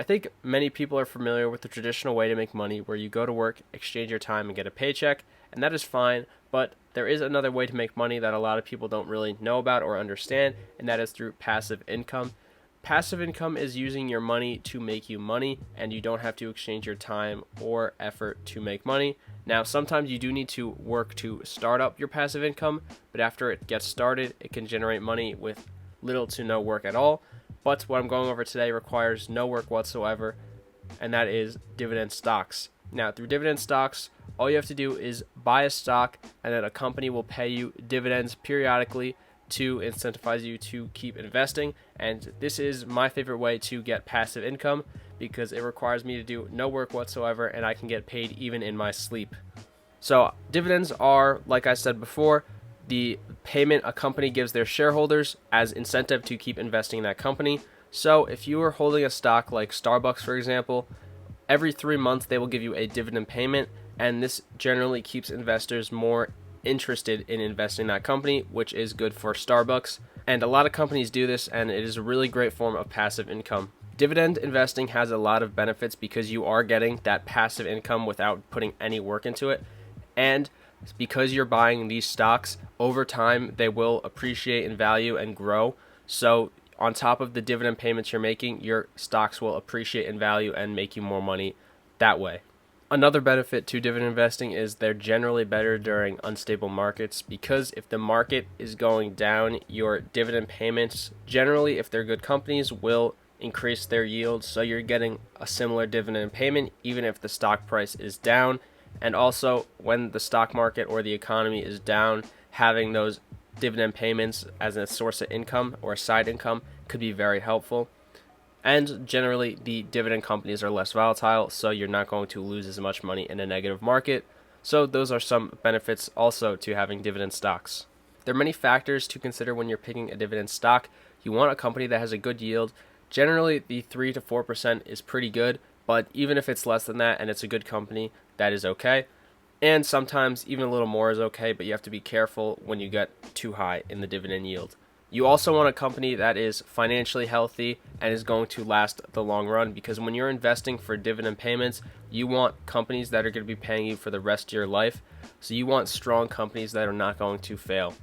I think many people are familiar with the traditional way to make money where you go to work, exchange your time, and get a paycheck, and that is fine, but there is another way to make money that a lot of people don't really know about or understand, and that is through passive income. Passive income is using your money to make you money, and you don't have to exchange your time or effort to make money. Now, sometimes you do need to work to start up your passive income, but after it gets started, it can generate money with little to no work at all. But what I'm going over today requires no work whatsoever, and that is dividend stocks. Now, through dividend stocks, all you have to do is buy a stock, and then a company will pay you dividends periodically to incentivize you to keep investing. And this is my favorite way to get passive income because it requires me to do no work whatsoever, and I can get paid even in my sleep. So dividends are, like I said before, the payment a company gives their shareholders as incentive to keep investing in that company. So if you are holding a stock like Starbucks, for example, every 3 months they will give you a dividend payment, and this generally keeps investors more interested in investing in that company, which is good for Starbucks. And a lot of companies do this, and it is a really great form of passive income. Dividend investing has a lot of benefits because you are getting that passive income without putting any work into it. And because you're buying these stocks, over time they will appreciate in value and grow. So on top of the dividend payments you're making, your stocks will appreciate in value and make you more money that way. Another benefit to dividend investing is they're generally better during unstable markets because if the market is going down, your dividend payments, generally if they're good companies, will increase their yield. So you're getting a similar dividend payment even if the stock price is down. And also when the stock market or the economy is down, having those dividend payments as a source of income or a side income could be very helpful. And generally, the dividend companies are less volatile, so you're not going to lose as much money in a negative market. So those are some benefits also to having dividend stocks. There are many factors to consider when you're picking a dividend stock. You want a company that has a good yield. Generally, the 3 to 4% is pretty good, but even if it's less than that and it's a good company, that is okay. And sometimes even a little more is okay, but you have to be careful when you get too high in the dividend yield. You also want a company that is financially healthy and is going to last the long run because when you're investing for dividend payments, you want companies that are going to be paying you for the rest of your life. So you want strong companies that are not going to fail.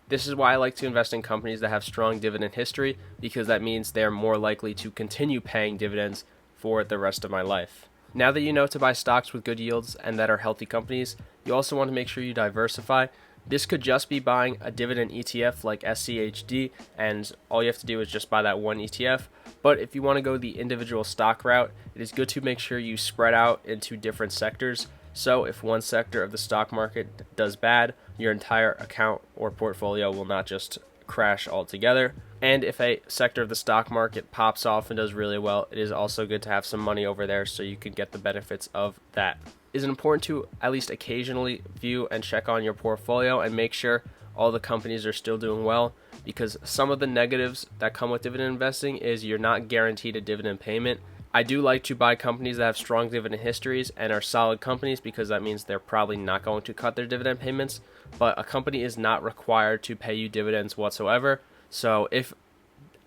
This is why I like to invest in companies that have strong dividend history because that means they're more likely to continue paying dividends for the rest of my life. Now that you know to buy stocks with good yields and that are healthy companies, you also want to make sure you diversify. This could just be buying a dividend ETF like SCHD, and all you have to do is just buy that one ETF. But if you want to go the individual stock route, it is good to make sure you spread out into different sectors. So if one sector of the stock market does bad, your entire account or portfolio will not just crash altogether. And if a sector of the stock market pops off and does really well, it is also good to have some money over there so you can get the benefits of that. It is important to at least occasionally view and check on your portfolio and make sure all the companies are still doing well, because some of the negatives that come with dividend investing is you're not guaranteed a dividend payment. I do like to buy companies that have strong dividend histories and are solid companies because that means they're probably not going to cut their dividend payments, but a company is not required to pay you dividends whatsoever. So if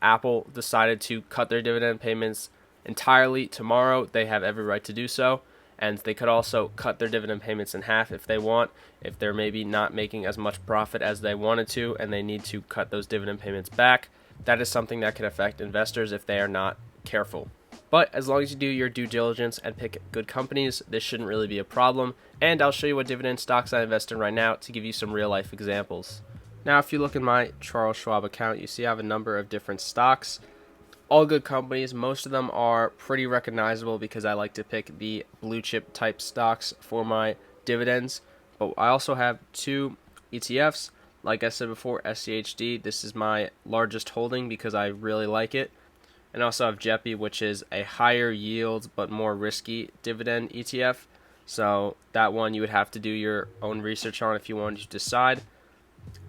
Apple decided to cut their dividend payments entirely tomorrow, they have every right to do so. And they could also cut their dividend payments in half if they want, if they're maybe not making as much profit as they wanted to and they need to cut those dividend payments back. That is something that can affect investors if they are not careful. But as long as you do your due diligence and pick good companies, this shouldn't really be a problem. And I'll show you what dividend stocks I invest in right now to give you some real life examples. Now, if you look in my Charles Schwab account, you see I have a number of different stocks. All good companies. Most of them are pretty recognizable because I like to pick the blue chip type stocks for my dividends. But I also have 2 ETFs. Like I said before, SCHD. This is my largest holding because I really like it. And I also have JEPI, which is a higher yield but more risky dividend ETF. So that one you would have to do your own research on if you wanted to decide.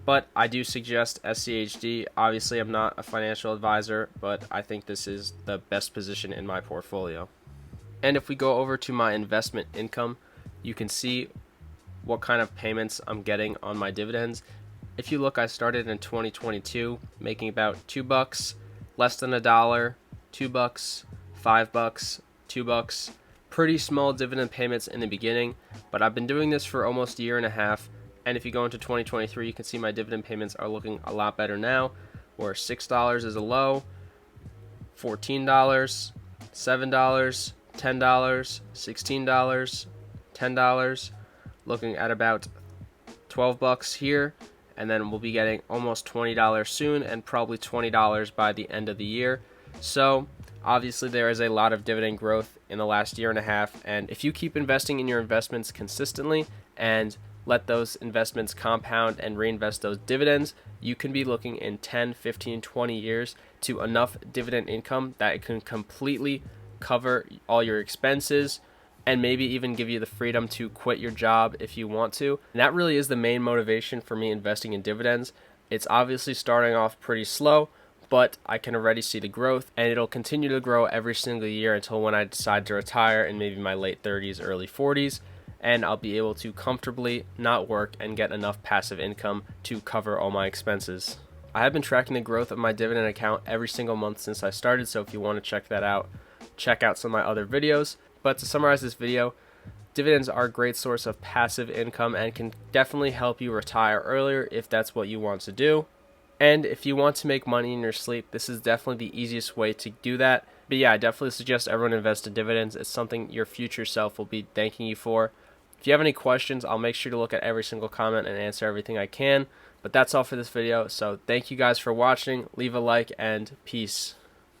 But I do suggest SCHD. Obviously, I'm not a financial advisor, but I think this is the best position in my portfolio. And if we go over to my investment income, you can see what kind of payments I'm getting on my dividends. If you look, I started in 2022 making about $2, less than $1, $2, $5, $2. Pretty small dividend payments in the beginning, but I've been doing this for almost a year and a half, and if you go into 2023, you can see my dividend payments are looking a lot better now, where $6 is a low, $14, $7, $10, $16, $10, looking at about $12 here, and then we'll be getting almost $20 soon and probably $20 by the end of the year. So obviously there is a lot of dividend growth in the last year and a half, and if you keep investing in your investments consistently and let those investments compound and reinvest those dividends, you can be looking in 10, 15, 20 years to enough dividend income that it can completely cover all your expenses and maybe even give you the freedom to quit your job if you want to. And that really is the main motivation for me investing in dividends. It's obviously starting off pretty slow, but I can already see the growth, and it'll continue to grow every single year until when I decide to retire in maybe my late 30s, early 40s, and I'll be able to comfortably not work and get enough passive income to cover all my expenses. I have been tracking the growth of my dividend account every single month since I started, so if you want to check that out, check out some of my other videos. But to summarize this video, dividends are a great source of passive income and can definitely help you retire earlier if that's what you want to do. And if you want to make money in your sleep, this is definitely the easiest way to do that. But yeah, I definitely suggest everyone invest in dividends. It's something your future self will be thanking you for. If you have any questions, I'll make sure to look at every single comment and answer everything I can. But that's all for this video. So thank you guys for watching. Leave a like and peace.